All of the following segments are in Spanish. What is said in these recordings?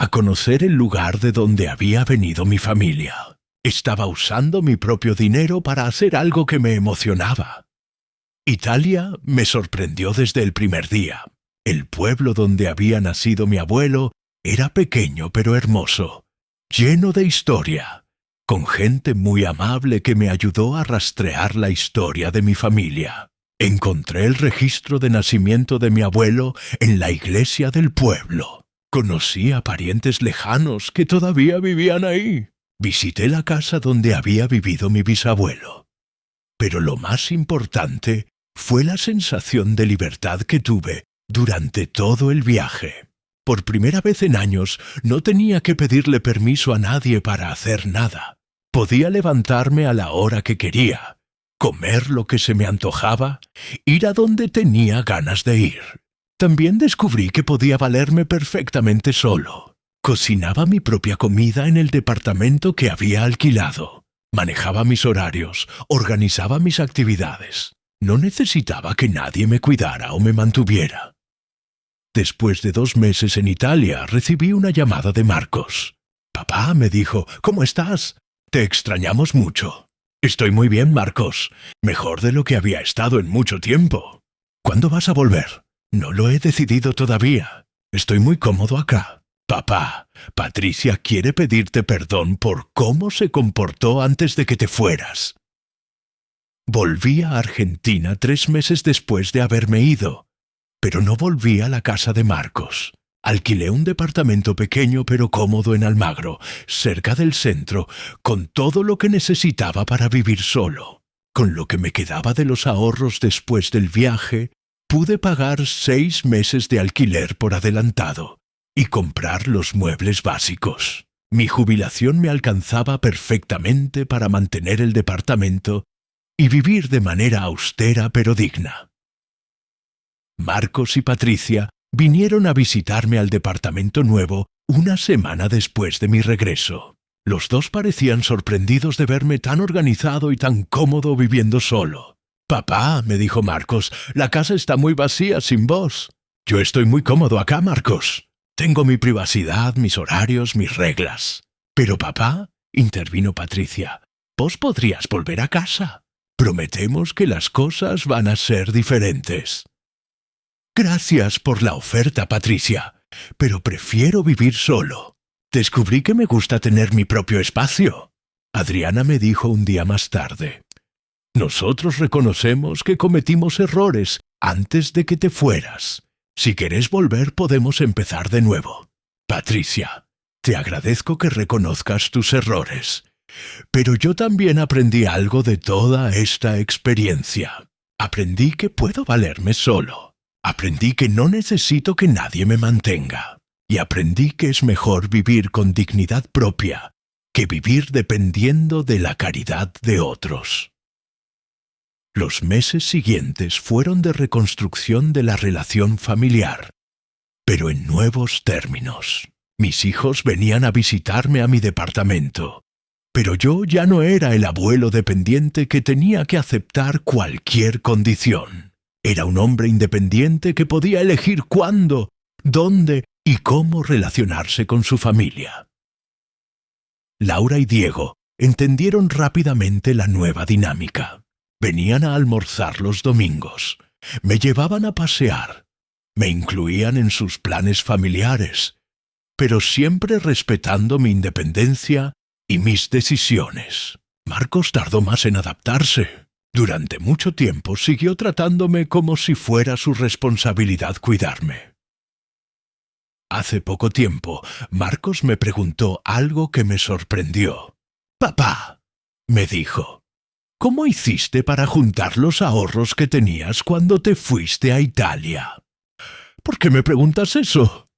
a conocer el lugar de donde había venido mi familia. Estaba usando mi propio dinero para hacer algo que me emocionaba. Italia me sorprendió desde el primer día. El pueblo donde había nacido mi abuelo era pequeño pero hermoso, lleno de historia, con gente muy amable que me ayudó a rastrear la historia de mi familia. Encontré el registro de nacimiento de mi abuelo en la iglesia del pueblo. Conocí a parientes lejanos que todavía vivían ahí. Visité la casa donde había vivido mi bisabuelo. Pero lo más importante fue la sensación de libertad que tuve durante todo el viaje. Por primera vez en años no tenía que pedirle permiso a nadie para hacer nada. Podía levantarme a la hora que quería, comer lo que se me antojaba, ir a donde tenía ganas de ir. También descubrí que podía valerme perfectamente solo. Cocinaba mi propia comida en el departamento que había alquilado. Manejaba mis horarios, organizaba mis actividades. No necesitaba que nadie me cuidara o me mantuviera. Después de 2 meses en Italia, recibí una llamada de Marcos. «Papá», me dijo, «¿cómo estás? Te extrañamos mucho». «Estoy muy bien, Marcos. Mejor de lo que había estado en mucho tiempo». «¿Cuándo vas a volver?» «No lo he decidido todavía. Estoy muy cómodo acá». «Papá, Patricia quiere pedirte perdón por cómo se comportó antes de que te fueras». Volví a Argentina 3 meses después de haberme ido, pero no volví a la casa de Marcos. Alquilé un departamento pequeño pero cómodo en Almagro, cerca del centro, con todo lo que necesitaba para vivir solo. Con lo que me quedaba de los ahorros después del viaje, pude pagar 6 meses de alquiler por adelantado y comprar los muebles básicos. Mi jubilación me alcanzaba perfectamente para mantener el departamento y vivir de manera austera pero digna. Marcos y Patricia vinieron a visitarme al departamento nuevo una semana después de mi regreso. Los dos parecían sorprendidos de verme tan organizado y tan cómodo viviendo solo. «Papá», me dijo Marcos, «la casa está muy vacía sin vos». «Yo estoy muy cómodo acá, Marcos. Tengo mi privacidad, mis horarios, mis reglas». «Pero papá», intervino Patricia, «vos podrías volver a casa. Prometemos que las cosas van a ser diferentes». «Gracias por la oferta, Patricia, pero prefiero vivir solo. Descubrí que me gusta tener mi propio espacio». Adriana me dijo un día más tarde, «Nosotros reconocemos que cometimos errores antes de que te fueras. Si querés volver podemos empezar de nuevo. Patricia, te agradezco que reconozcas tus errores, pero yo también aprendí algo de toda esta experiencia. Aprendí que puedo valerme solo. Aprendí que no necesito que nadie me mantenga. Y aprendí que es mejor vivir con dignidad propia que vivir dependiendo de la caridad de otros». Los meses siguientes fueron de reconstrucción de la relación familiar, pero en nuevos términos. Mis hijos venían a visitarme a mi departamento, pero yo ya no era el abuelo dependiente que tenía que aceptar cualquier condición. Era un hombre independiente que podía elegir cuándo, dónde y cómo relacionarse con su familia. Laura y Diego entendieron rápidamente la nueva dinámica. Venían a almorzar los domingos, me llevaban a pasear, me incluían en sus planes familiares, pero siempre respetando mi independencia y mis decisiones. Marcos tardó más en adaptarse. Durante mucho tiempo siguió tratándome como si fuera su responsabilidad cuidarme. Hace poco tiempo, Marcos me preguntó algo que me sorprendió. «Papá», me dijo, «¿cómo hiciste para juntar los ahorros que tenías cuando te fuiste a Italia?» «¿Por qué me preguntas eso?»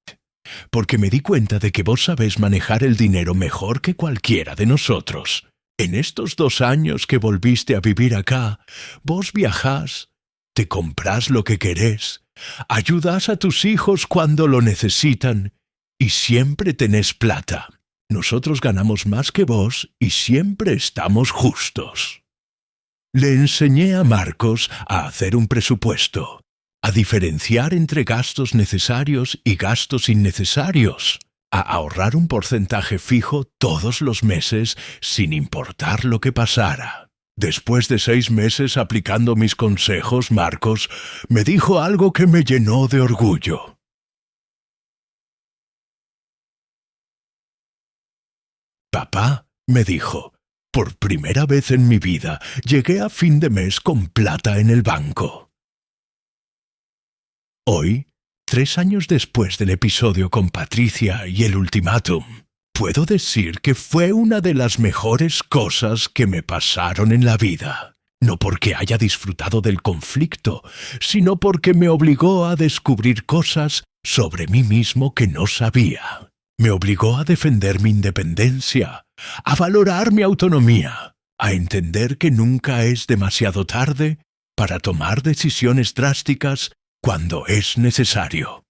«Porque me di cuenta de que vos sabés manejar el dinero mejor que cualquiera de nosotros. En estos 2 años que volviste a vivir acá, vos viajás, te comprás lo que querés, ayudás a tus hijos cuando lo necesitan y siempre tenés plata. Nosotros ganamos más que vos y siempre estamos justos». Le enseñé a Marcos a hacer un presupuesto, a diferenciar entre gastos necesarios y gastos innecesarios, a ahorrar un porcentaje fijo todos los meses sin importar lo que pasara. Después de 6 meses aplicando mis consejos, Marcos me dijo algo que me llenó de orgullo. Papá, me dijo, por primera vez en mi vida llegué a fin de mes con plata en el banco. Hoy, 3 años después del episodio con Patricia y el ultimátum, puedo decir que fue una de las mejores cosas que me pasaron en la vida. No porque haya disfrutado del conflicto, sino porque me obligó a descubrir cosas sobre mí mismo que no sabía. Me obligó a defender mi independencia, a valorar mi autonomía, a entender que nunca es demasiado tarde para tomar decisiones drásticas cuando es necesario.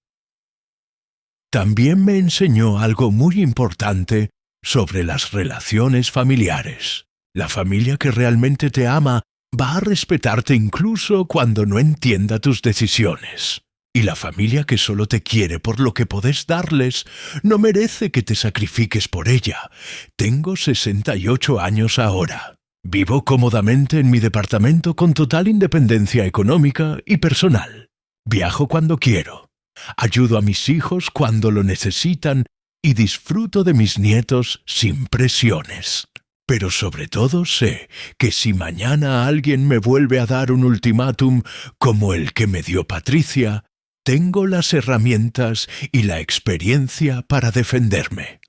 También me enseñó algo muy importante sobre las relaciones familiares. La familia que realmente te ama va a respetarte incluso cuando no entienda tus decisiones. Y la familia que solo te quiere por lo que podés darles no merece que te sacrifiques por ella. Tengo 68 años ahora. Vivo cómodamente en mi departamento con total independencia económica y personal. Viajo cuando quiero. Ayudo a mis hijos cuando lo necesitan y disfruto de mis nietos sin presiones. Pero sobre todo sé que si mañana alguien me vuelve a dar un ultimátum como el que me dio Patricia, tengo las herramientas y la experiencia para defenderme.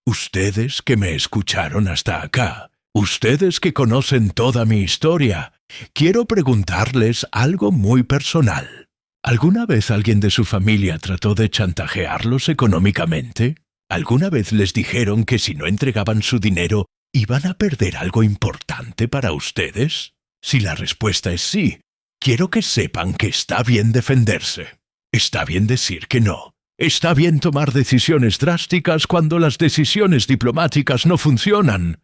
Ustedes que me escucharon hasta acá, ustedes que conocen toda mi historia, quiero preguntarles algo muy personal. ¿Alguna vez alguien de su familia trató de chantajearlos económicamente? ¿Alguna vez les dijeron que si no entregaban su dinero iban a perder algo importante para ustedes? Si la respuesta es sí, quiero que sepan que está bien defenderse. Está bien decir que no. Está bien tomar decisiones drásticas cuando las decisiones diplomáticas no funcionan.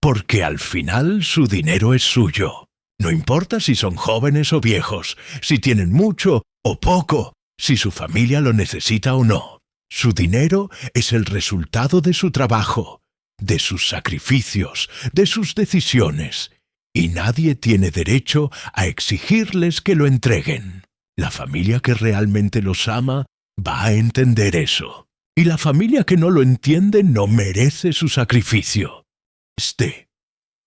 Porque al final su dinero es suyo. No importa si son jóvenes o viejos, si tienen mucho o poco, si su familia lo necesita o no. Su dinero es el resultado de su trabajo, de sus sacrificios, de sus decisiones, y nadie tiene derecho a exigirles que lo entreguen. La familia que realmente los ama va a entender eso, y la familia que no lo entiende no merece su sacrificio.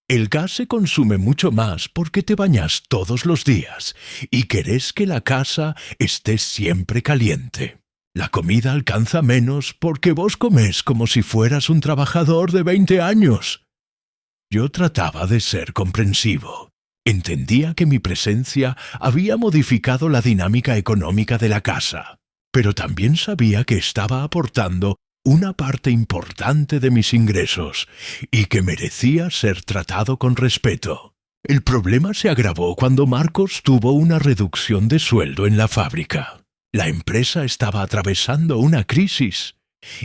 El gas se consume mucho más porque te bañas todos los días y querés que la casa esté siempre caliente. La comida alcanza menos porque vos comés como si fueras un trabajador de 20 años. Yo trataba de ser comprensivo. Entendía que mi presencia había modificado la dinámica económica de la casa, pero también sabía que estaba aportando una parte importante de mis ingresos y que merecía ser tratado con respeto. El problema se agravó cuando Marcos tuvo una reducción de sueldo en la fábrica. La empresa estaba atravesando una crisis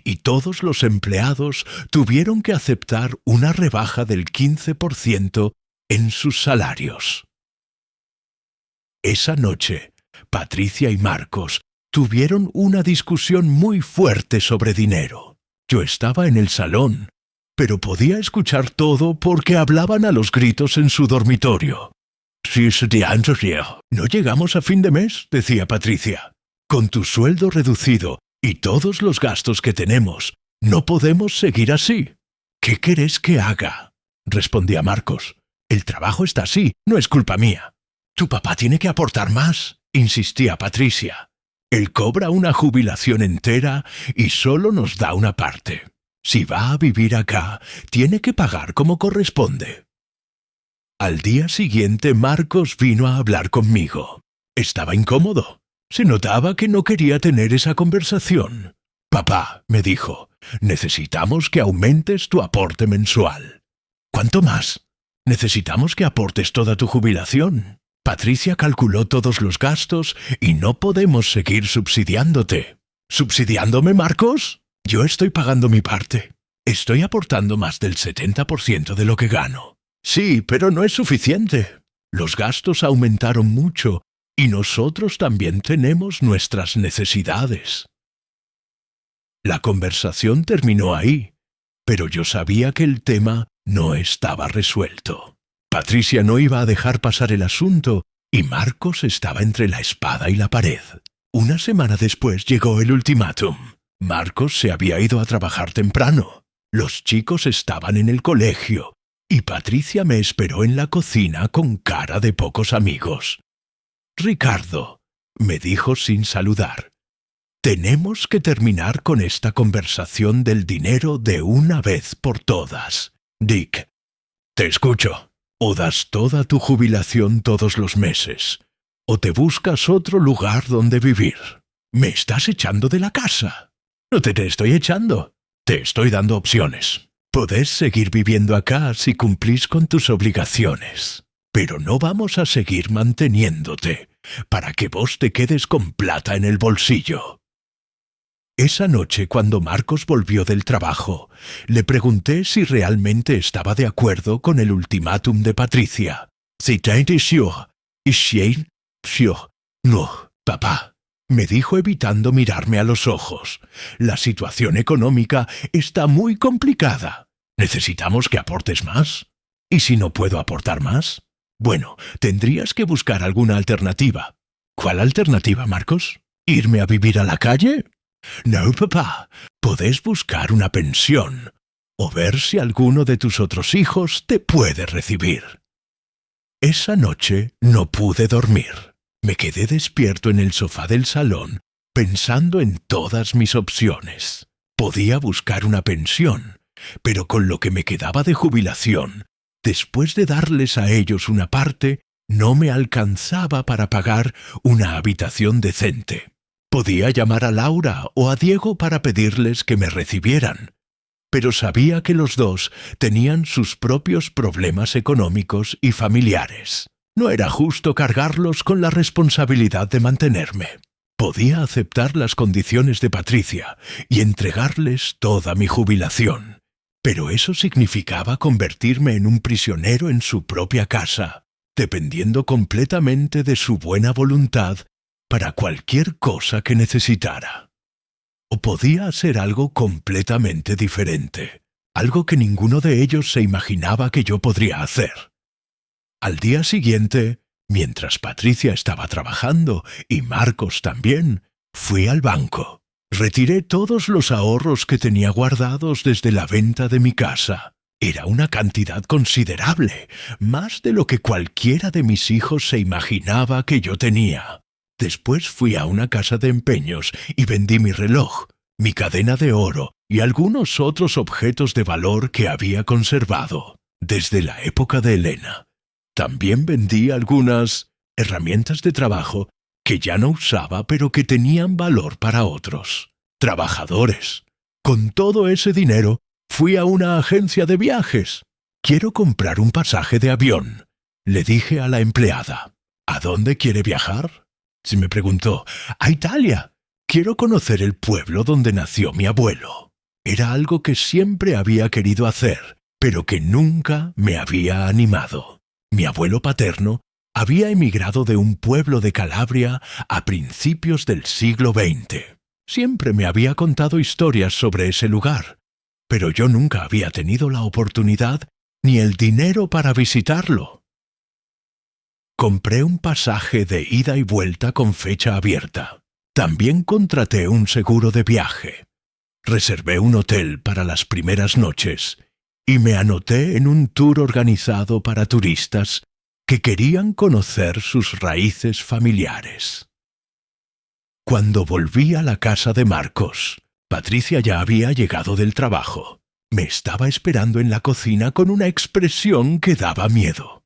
y todos los empleados tuvieron que aceptar una rebaja del 15% en sus salarios. Esa noche, Patricia y Marcos tuvieron una discusión muy fuerte sobre dinero. Yo estaba en el salón, pero podía escuchar todo porque hablaban a los gritos en su dormitorio. No llegamos a fin de mes, decía Patricia. Con tu sueldo reducido y todos los gastos que tenemos, no podemos seguir así. ¿Qué querés que haga?, respondía Marcos. El trabajo está así, no es culpa mía. Tu papá tiene que aportar más, insistía Patricia. Él cobra una jubilación entera y solo nos da una parte. Si va a vivir acá, tiene que pagar como corresponde. Al día siguiente Marcos vino a hablar conmigo. Estaba incómodo. Se notaba que no quería tener esa conversación. Papá, me dijo, necesitamos que aumentes tu aporte mensual. ¿Cuánto más? Necesitamos que aportes toda tu jubilación. Patricia calculó todos los gastos y no podemos seguir subsidiándote. ¿Subsidiándome, Marcos? Yo estoy pagando mi parte. Estoy aportando más del 70% de lo que gano. Sí, pero no es suficiente. Los gastos aumentaron mucho y nosotros también tenemos nuestras necesidades. La conversación terminó ahí, pero yo sabía que el tema no estaba resuelto. Patricia no iba a dejar pasar el asunto y Marcos estaba entre la espada y la pared. Una semana después llegó el ultimátum. Marcos se había ido a trabajar temprano. Los chicos estaban en el colegio y Patricia me esperó en la cocina con cara de pocos amigos. «Ricardo», me dijo sin saludar, «tenemos que terminar con esta conversación del dinero de una vez por todas. Dick, te escucho. O das toda tu jubilación todos los meses, o te buscas otro lugar donde vivir. Me estás echando de la casa». «No te estoy echando. Te estoy dando opciones. Podés seguir viviendo acá si cumplís con tus obligaciones, pero no vamos a seguir manteniéndote para que vos te quedes con plata en el bolsillo». Esa noche, cuando Marcos volvió del trabajo, le pregunté si realmente estaba de acuerdo con el ultimátum de Patricia. «C'est sûr. Sûr. No, papá», me dijo evitando mirarme a los ojos. «La situación económica está muy complicada. Necesitamos que aportes más. ¿Y si no puedo aportar más? Bueno, tendrías que buscar alguna alternativa». «¿Cuál alternativa, Marcos? ¿Irme a vivir a la calle?» «No, papá. Podés buscar una pensión o ver si alguno de tus otros hijos te puede recibir». Esa noche no pude dormir. Me quedé despierto en el sofá del salón, pensando en todas mis opciones. Podía buscar una pensión, pero con lo que me quedaba de jubilación, después de darles a ellos una parte, no me alcanzaba para pagar una habitación decente. Podía llamar a Laura o a Diego para pedirles que me recibieran, pero sabía que los dos tenían sus propios problemas económicos y familiares. No era justo cargarlos con la responsabilidad de mantenerme. Podía aceptar las condiciones de Patricia y entregarles toda mi jubilación, pero eso significaba convertirme en un prisionero en su propia casa, dependiendo completamente de su buena voluntad para cualquier cosa que necesitara. O podía hacer algo completamente diferente, algo que ninguno de ellos se imaginaba que yo podría hacer. Al día siguiente, mientras Patricia estaba trabajando y Marcos también, fui al banco. Retiré todos los ahorros que tenía guardados desde la venta de mi casa. Era una cantidad considerable, más de lo que cualquiera de mis hijos se imaginaba que yo tenía. Después fui a una casa de empeños y vendí mi reloj, mi cadena de oro y algunos otros objetos de valor que había conservado desde la época de Elena. También vendí algunas herramientas de trabajo que ya no usaba pero que tenían valor para otros trabajadores. Con todo ese dinero fui a una agencia de viajes. «Quiero comprar un pasaje de avión», le dije a la empleada. «¿A dónde quiere viajar?», se me preguntó. «A Italia. Quiero conocer el pueblo donde nació mi abuelo». Era algo que siempre había querido hacer, pero que nunca me había animado. Mi abuelo paterno había emigrado de un pueblo de Calabria a principios del siglo XX. Siempre me había contado historias sobre ese lugar, pero yo nunca había tenido la oportunidad ni el dinero para visitarlo. Compré un pasaje de ida y vuelta con fecha abierta. También contraté un seguro de viaje. Reservé un hotel para las primeras noches y me anoté en un tour organizado para turistas que querían conocer sus raíces familiares. Cuando volví a la casa de Marcos, Patricia ya había llegado del trabajo. Me estaba esperando en la cocina con una expresión que daba miedo.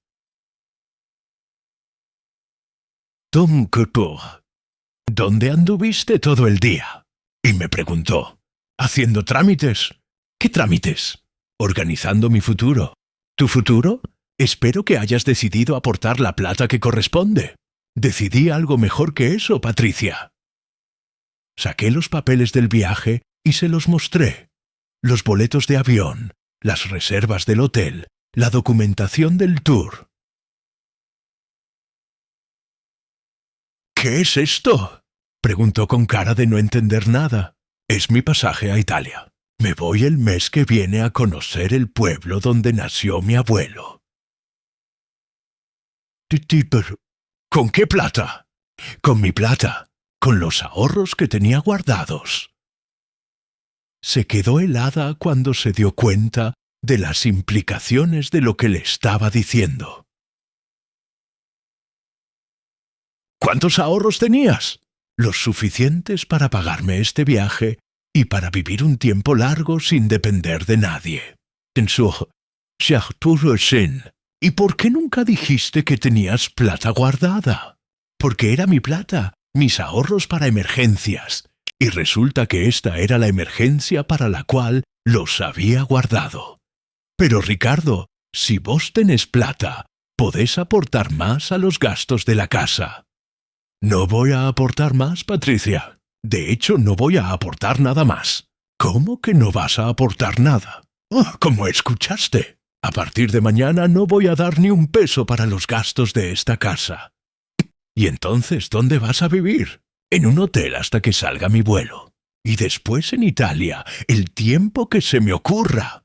«Tom Couture, ¿dónde anduviste todo el día?», y me preguntó. «Haciendo trámites». «¿Qué trámites?». «Organizando mi futuro». «¿Tu futuro? Espero que hayas decidido aportar la plata que corresponde». «Decidí algo mejor que eso, Patricia». Saqué los papeles del viaje y se los mostré. Los boletos de avión, las reservas del hotel, la documentación del tour. «¿Qué es esto?», preguntó con cara de no entender nada. Es mi pasaje a Italia. Me voy el mes que viene a conocer el pueblo donde nació mi abuelo. Pero, ¿con qué plata? Con mi plata, con los ahorros que tenía guardados. Se quedó helada cuando se dio cuenta de las implicaciones de lo que le estaba diciendo. ¿Cuántos ahorros tenías? Los suficientes para pagarme este viaje y para vivir un tiempo largo sin depender de nadie. Pensó, ¿y por qué nunca dijiste que tenías plata guardada? Porque era mi plata, mis ahorros para emergencias, y resulta que esta era la emergencia para la cual los había guardado. Pero Ricardo, si vos tenés plata, podés aportar más a los gastos de la casa. No voy a aportar más, Patricia. De hecho, no voy a aportar nada más. ¿Cómo que no vas a aportar nada? ¿Cómo escuchaste? A partir de mañana no voy a dar ni un peso para los gastos de esta casa. ¿Y entonces dónde vas a vivir? En un hotel hasta que salga mi vuelo. Y después en Italia, el tiempo que se me ocurra.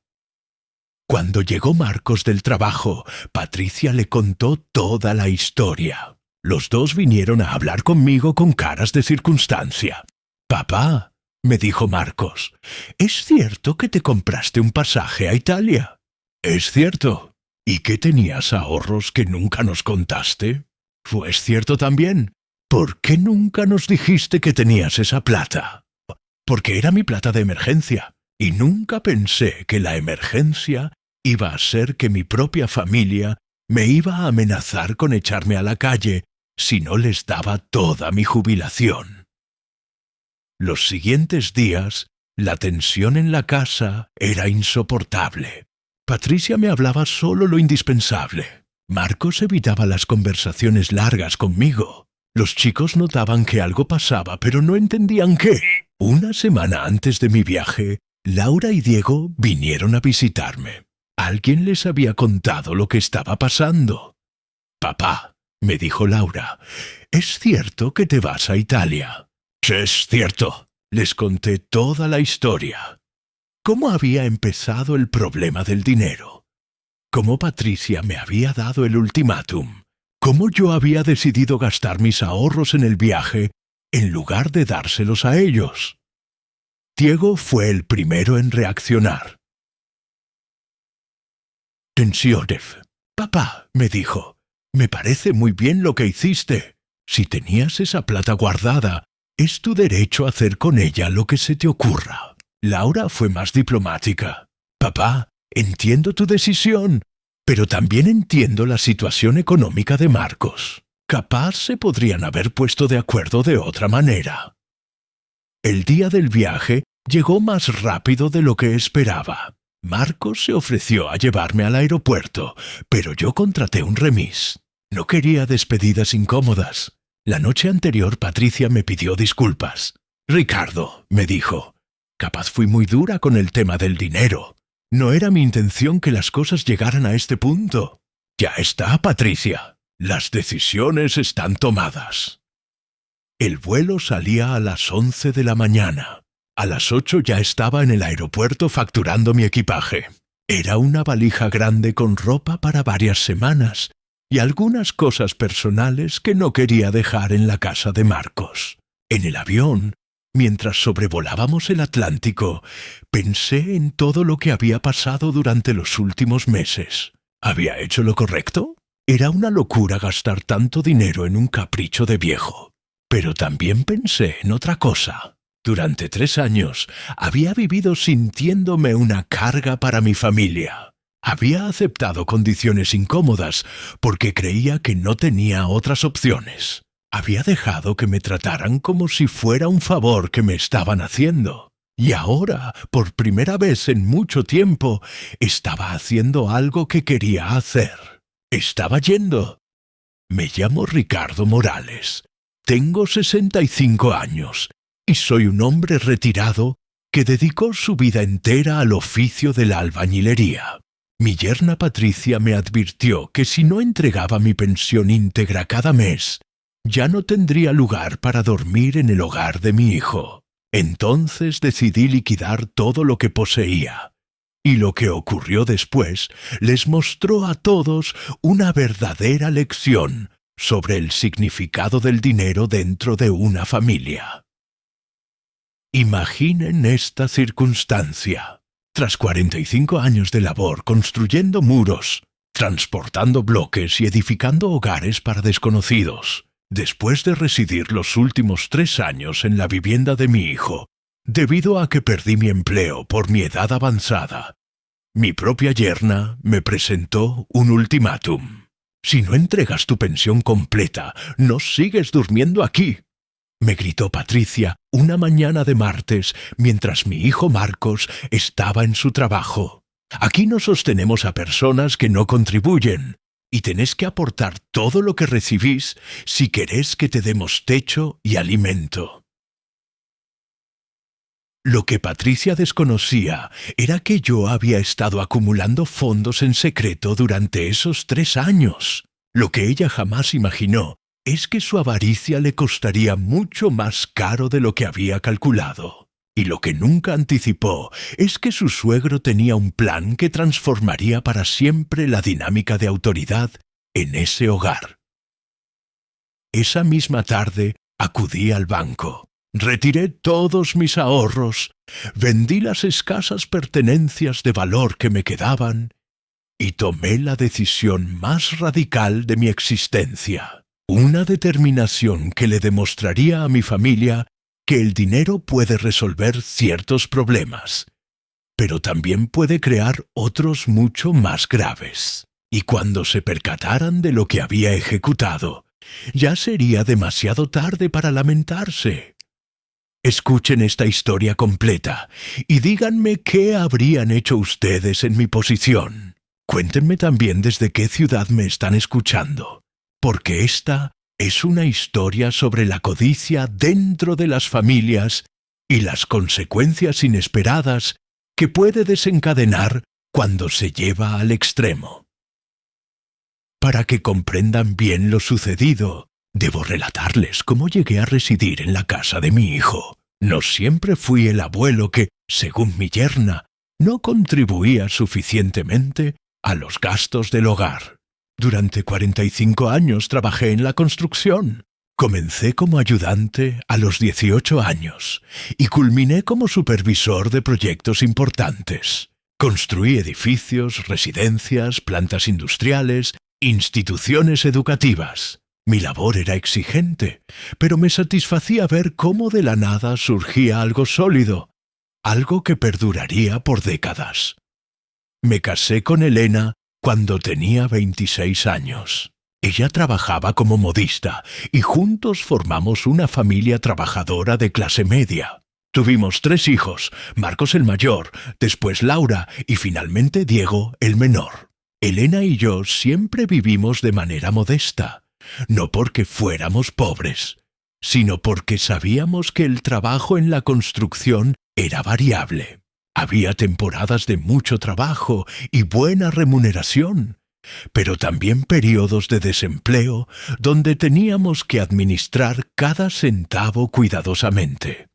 Cuando llegó Marcos del trabajo, Patricia le contó toda la historia. Los dos vinieron a hablar conmigo con caras de circunstancia. «Papá», me dijo Marcos, «¿es cierto que te compraste un pasaje a Italia?» «Es cierto». «¿Y que tenías ahorros que nunca nos contaste?» «Pues cierto también». «¿Por qué nunca nos dijiste que tenías esa plata?» «Porque era mi plata de emergencia, y nunca pensé que la emergencia iba a ser que mi propia familia me iba a amenazar con echarme a la calle si no les daba toda mi jubilación». Los siguientes días, la tensión en la casa era insoportable. Patricia me hablaba solo lo indispensable. Marcos evitaba las conversaciones largas conmigo. Los chicos notaban que algo pasaba, pero no entendían qué. Una semana antes de mi viaje, Laura y Diego vinieron a visitarme. Alguien les había contado lo que estaba pasando. «Papá», me dijo Laura, «¿es cierto que te vas a Italia?» «Es cierto». Les conté toda la historia. Cómo había empezado el problema del dinero. Cómo Patricia me había dado el ultimátum. Cómo yo había decidido gastar mis ahorros en el viaje en lugar de dárselos a ellos. Diego fue el primero en reaccionar. «Tensiones. Papá», me dijo, «me parece muy bien lo que hiciste. Si tenías esa plata guardada, es tu derecho a hacer con ella lo que se te ocurra». Laura fue más diplomática. «Papá, entiendo tu decisión, pero también entiendo la situación económica de Marcos. Capaz se podrían haber puesto de acuerdo de otra manera». El día del viaje llegó más rápido de lo que esperaba. Marcos se ofreció a llevarme al aeropuerto, pero yo contraté un remis. No quería despedidas incómodas. La noche anterior Patricia me pidió disculpas. «Ricardo», me dijo, «capaz fui muy dura con el tema del dinero. No era mi intención que las cosas llegaran a este punto». «Ya está, Patricia. Las decisiones están tomadas». El vuelo salía a las 11 de la mañana. A las 8 ya estaba en el aeropuerto facturando mi equipaje. Era una valija grande con ropa para varias semanas y algunas cosas personales que no quería dejar en la casa de Marcos. En el avión, mientras sobrevolábamos el Atlántico, pensé en todo lo que había pasado durante los últimos meses. ¿Había hecho lo correcto? Era una locura gastar tanto dinero en un capricho de viejo. Pero también pensé en otra cosa. Durante 3 años había vivido sintiéndome una carga para mi familia. Había aceptado condiciones incómodas porque creía que no tenía otras opciones. Había dejado que me trataran como si fuera un favor que me estaban haciendo. Y ahora, por primera vez en mucho tiempo, estaba haciendo algo que quería hacer. Estaba yendo. Me llamo Ricardo Morales. Tengo 65 años y soy un hombre retirado que dedicó su vida entera al oficio de la albañilería. Mi yerna Patricia me advirtió que si no entregaba mi pensión íntegra cada mes, ya no tendría lugar para dormir en el hogar de mi hijo. Entonces decidí liquidar todo lo que poseía. Y lo que ocurrió después les mostró a todos una verdadera lección sobre el significado del dinero dentro de una familia. Imaginen esta circunstancia. Tras 45 años de labor construyendo muros, transportando bloques y edificando hogares para desconocidos, después de residir los últimos 3 años en la vivienda de mi hijo, debido a que perdí mi empleo por mi edad avanzada, mi propia yerna me presentó un ultimátum. Si no entregas tu pensión completa, no sigues durmiendo aquí, me gritó Patricia una mañana de martes mientras mi hijo Marcos estaba en su trabajo. Aquí no sostenemos a personas que no contribuyen, y tenés que aportar todo lo que recibís si querés que te demos techo y alimento. Lo que Patricia desconocía era que yo había estado acumulando fondos en secreto durante esos 3 años. Lo que ella jamás imaginó es que su avaricia le costaría mucho más caro de lo que había calculado. Y lo que nunca anticipó es que su suegro tenía un plan que transformaría para siempre la dinámica de autoridad en ese hogar. Esa misma tarde acudí al banco. Retiré todos mis ahorros, vendí las escasas pertenencias de valor que me quedaban y tomé la decisión más radical de mi existencia. Una determinación que le demostraría a mi familia que el dinero puede resolver ciertos problemas, pero también puede crear otros mucho más graves. Y cuando se percataran de lo que había ejecutado, ya sería demasiado tarde para lamentarse. Escuchen esta historia completa y díganme qué habrían hecho ustedes en mi posición. Cuéntenme también desde qué ciudad me están escuchando, porque esta es una historia sobre la codicia dentro de las familias y las consecuencias inesperadas que puede desencadenar cuando se lleva al extremo. Para que comprendan bien lo sucedido, debo relatarles cómo llegué a residir en la casa de mi hijo. No siempre fui el abuelo que, según mi yerna, no contribuía suficientemente a los gastos del hogar. Durante 45 años trabajé en la construcción. Comencé como ayudante a los 18 años y culminé como supervisor de proyectos importantes. Construí edificios, residencias, plantas industriales, instituciones educativas. Mi labor era exigente, pero me satisfacía ver cómo de la nada surgía algo sólido, algo que perduraría por décadas. Me casé con Elena cuando tenía 26 años. Ella trabajaba como modista y juntos formamos una familia trabajadora de clase media. Tuvimos 3 hijos, Marcos el mayor, después Laura y finalmente Diego el menor. Elena y yo siempre vivimos de manera modesta, no porque fuéramos pobres, sino porque sabíamos que el trabajo en la construcción era variable. Había temporadas de mucho trabajo y buena remuneración, pero también periodos de desempleo donde teníamos que administrar cada centavo cuidadosamente.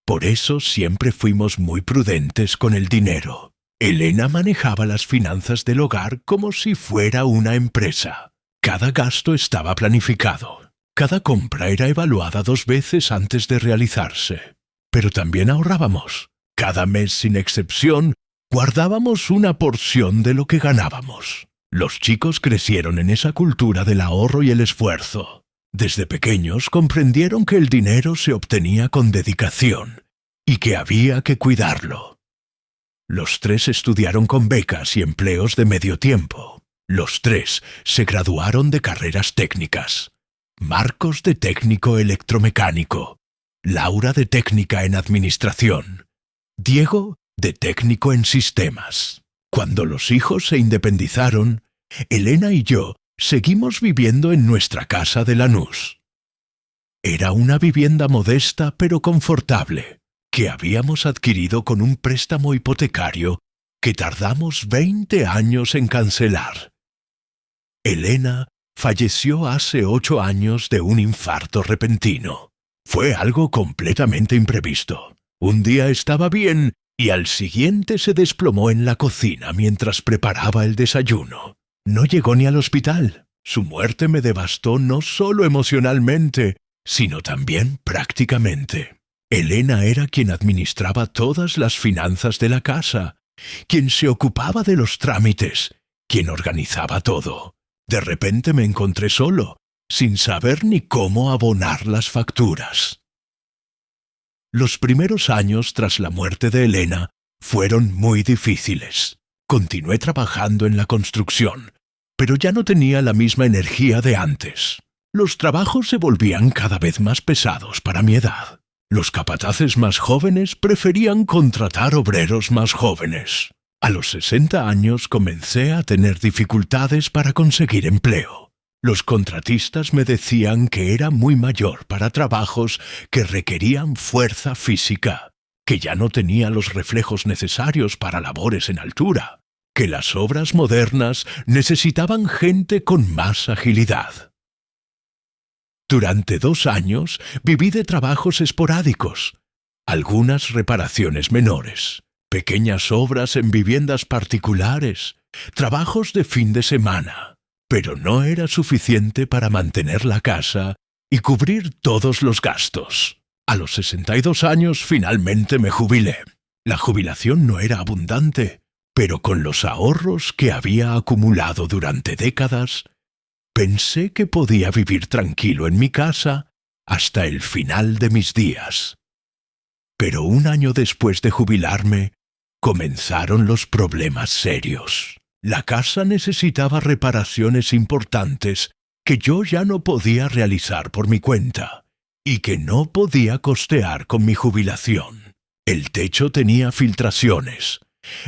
Por eso siempre fuimos muy prudentes con el dinero. Elena manejaba las finanzas del hogar como si fuera una empresa. Cada gasto estaba planificado. Cada compra era evaluada 2 veces antes de realizarse. Pero también ahorrábamos. Cada mes, sin excepción, guardábamos una porción de lo que ganábamos. Los chicos crecieron en esa cultura del ahorro y el esfuerzo. Desde pequeños comprendieron que el dinero se obtenía con dedicación y que había que cuidarlo. Los 3 estudiaron con becas y empleos de medio tiempo. Los 3 se graduaron de carreras técnicas. Marcos de técnico electromecánico, Laura de técnica en administración, Diego de técnico en sistemas. Cuando los hijos se independizaron, Elena y yo seguimos viviendo en nuestra casa de Lanús. Era una vivienda modesta pero confortable, que habíamos adquirido con un préstamo hipotecario que tardamos 20 años en cancelar. Elena falleció hace 8 años de un infarto repentino. Fue algo completamente imprevisto. Un día estaba bien y al siguiente se desplomó en la cocina mientras preparaba el desayuno. No llegó ni al hospital. Su muerte me devastó no solo emocionalmente, sino también prácticamente. Elena era quien administraba todas las finanzas de la casa, quien se ocupaba de los trámites, quien organizaba todo. De repente me encontré solo, sin saber ni cómo abonar las facturas. Los primeros años tras la muerte de Elena fueron muy difíciles. Continué trabajando en la construcción, pero ya no tenía la misma energía de antes. Los trabajos se volvían cada vez más pesados para mi edad. Los capataces más jóvenes preferían contratar obreros más jóvenes. A los 60 años comencé a tener dificultades para conseguir empleo. Los contratistas me decían que era muy mayor para trabajos que requerían fuerza física, que ya no tenía los reflejos necesarios para labores en altura, que las obras modernas necesitaban gente con más agilidad. Durante 2 años viví de trabajos esporádicos, algunas reparaciones menores, pequeñas obras en viviendas particulares, trabajos de fin de semana, pero no era suficiente para mantener la casa y cubrir todos los gastos. A los 62 años finalmente me jubilé. La jubilación no era abundante, pero con los ahorros que había acumulado durante décadas, pensé que podía vivir tranquilo en mi casa hasta el final de mis días. Pero 1 año después de jubilarme, comenzaron los problemas serios. La casa necesitaba reparaciones importantes que yo ya no podía realizar por mi cuenta y que no podía costear con mi jubilación. El techo tenía filtraciones.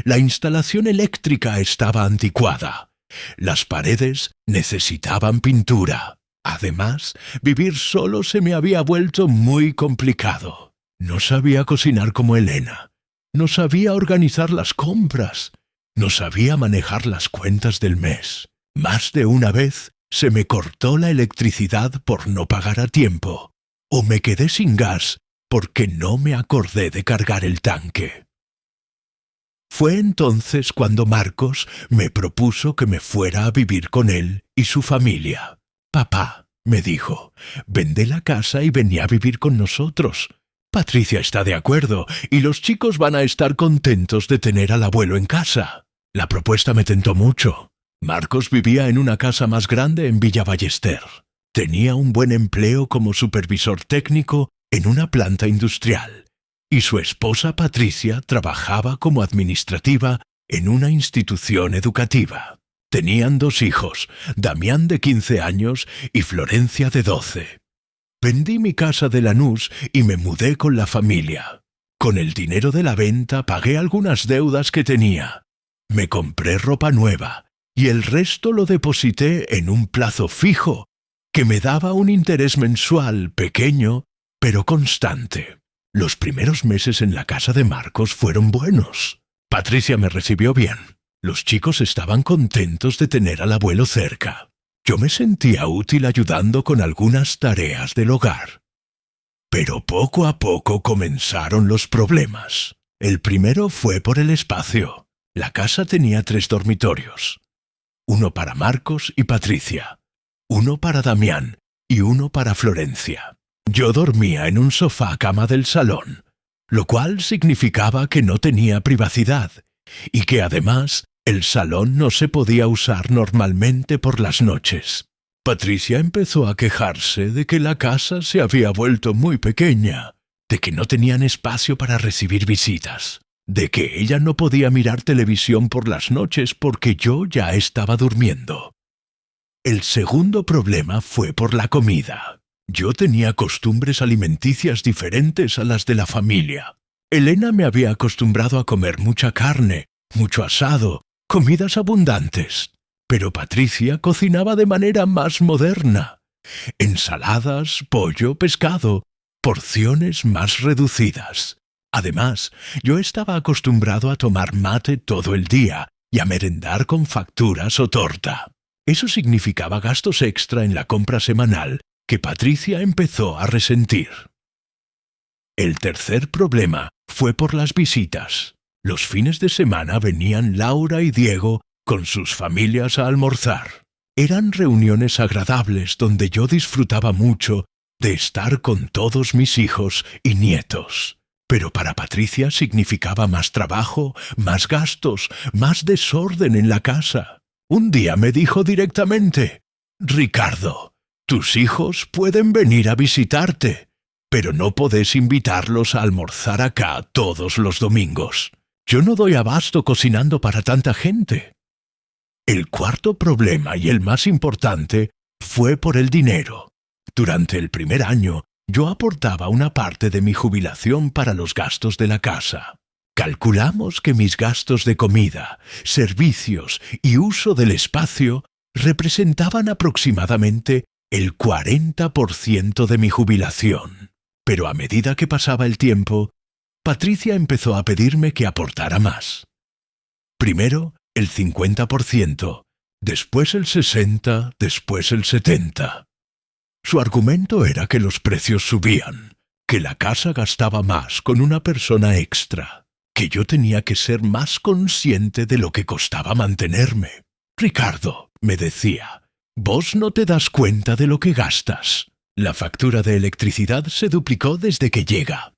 La instalación eléctrica estaba anticuada. Las paredes necesitaban pintura. Además, vivir solo se me había vuelto muy complicado. No sabía cocinar como Elena. No sabía organizar las compras. No sabía manejar las cuentas del mes. Más de una vez se me cortó la electricidad por no pagar a tiempo, o me quedé sin gas porque no me acordé de cargar el tanque. Fue entonces cuando Marcos me propuso que me fuera a vivir con él y su familia. «Papá», me dijo, «vende la casa y vení a vivir con nosotros. Patricia está de acuerdo y los chicos van a estar contentos de tener al abuelo en casa». La propuesta me tentó mucho. Marcos vivía en una casa más grande en Villa Ballester. Tenía un buen empleo como supervisor técnico en una planta industrial, y su esposa Patricia trabajaba como administrativa en una institución educativa. Tenían 2 hijos, Damián de 15 años y Florencia de 12. Vendí mi casa de Lanús y me mudé con la familia. Con el dinero de la venta pagué algunas deudas que tenía. Me compré ropa nueva y el resto lo deposité en un plazo fijo que me daba un interés mensual pequeño pero constante. Los primeros meses en la casa de Marcos fueron buenos. Patricia me recibió bien. Los chicos estaban contentos de tener al abuelo cerca. Yo me sentía útil ayudando con algunas tareas del hogar. Pero poco a poco comenzaron los problemas. El primero fue por el espacio. La casa tenía 3 dormitorios. Uno para Marcos y Patricia, uno para Damián y uno para Florencia. Yo dormía en un sofá-cama del salón, lo cual significaba que no tenía privacidad y que además el salón no se podía usar normalmente por las noches. Patricia empezó a quejarse de que la casa se había vuelto muy pequeña, de que no tenían espacio para recibir visitas, de que ella no podía mirar televisión por las noches porque yo ya estaba durmiendo. El segundo problema fue por la comida. Yo tenía costumbres alimenticias diferentes a las de la familia. Elena me había acostumbrado a comer mucha carne, mucho asado, comidas abundantes. Pero Patricia cocinaba de manera más moderna. Ensaladas, pollo, pescado, porciones más reducidas. Además, yo estaba acostumbrado a tomar mate todo el día y a merendar con facturas o torta. Eso significaba gastos extra en la compra semanal que Patricia empezó a resentir. El tercer problema fue por las visitas. Los fines de semana venían Laura y Diego con sus familias a almorzar. Eran reuniones agradables donde yo disfrutaba mucho de estar con todos mis hijos y nietos. Pero para Patricia significaba más trabajo, más gastos, más desorden en la casa. Un día me dijo directamente: «Ricardo, tus hijos pueden venir a visitarte, pero no podés invitarlos a almorzar acá todos los domingos. Yo no doy abasto cocinando para tanta gente». El cuarto problema, y el más importante, fue por el dinero. Durante el primer año, yo aportaba una parte de mi jubilación para los gastos de la casa. Calculamos que mis gastos de comida, servicios y uso del espacio representaban aproximadamente el 40% de mi jubilación. Pero a medida que pasaba el tiempo, Patricia empezó a pedirme que aportara más. Primero el 50%, después el 60%, después el 70%. Su argumento era que los precios subían, que la casa gastaba más con una persona extra, que yo tenía que ser más consciente de lo que costaba mantenerme. «Ricardo», me decía, «vos no te das cuenta de lo que gastas. La factura de electricidad se duplicó desde que llega.